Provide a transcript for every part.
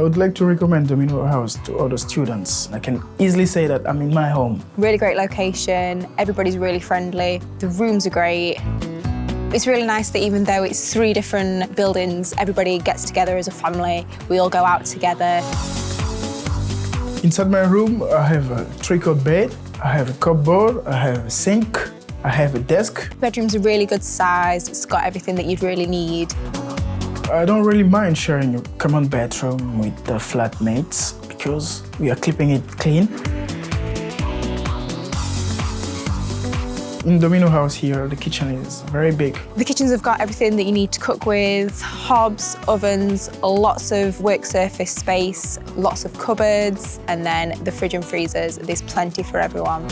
I would like to recommend Domino House to other students. I can easily say that I'm in my home. Really great location, everybody's really friendly, the rooms are great. It's really nice that even though it's 3 different buildings, everybody gets together as a family, we all go out together. Inside my room, I have a 3-quart bed, I have a cupboard, I have a sink, I have a desk. The bedroom's a really good size, it's got everything that you'd really need. I don't really mind sharing a common bathroom with the flatmates because we are keeping it clean. In Domino House here, the kitchen is very big. The kitchens have got everything that you need to cook with, hobs, ovens, lots of work surface space, lots of cupboards, and then the fridge and freezers, there's plenty for everyone.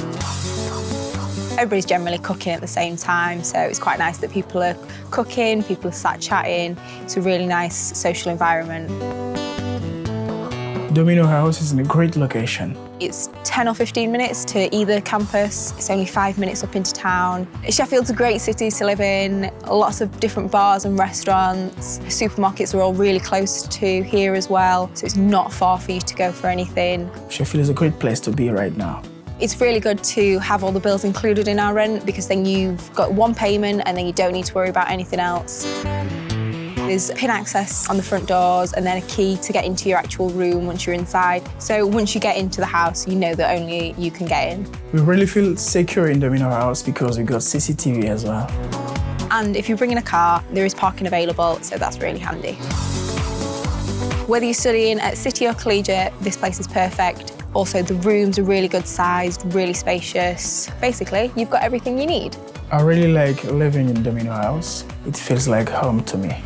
Everybody's generally cooking at the same time, so it's quite nice that people are cooking, people are sat chatting. It's a really nice social environment. Domino House is in a great location. It's 10 or 15 minutes to either campus. It's only 5 minutes up into town. Sheffield's a great city to live in. Lots of different bars and restaurants. Supermarkets are all really close to here as well, so it's not far for you to go for anything. Sheffield is a great place to be right now. It's really good to have all the bills included in our rent because then you've got one payment and then you don't need to worry about anything else. There's PIN access on the front doors and then a key to get into your actual room once you're inside. So once you get into the house, you know that only you can get in. We really feel secure in Domino House because we got CCTV as well. And if you're bringing a car, there is parking available, so that's really handy. Whether you're studying at City or Collegiate, this place is perfect. Also, the rooms are really good sized, really spacious. Basically, you've got everything you need. I really like living in Domino House. It feels like home to me.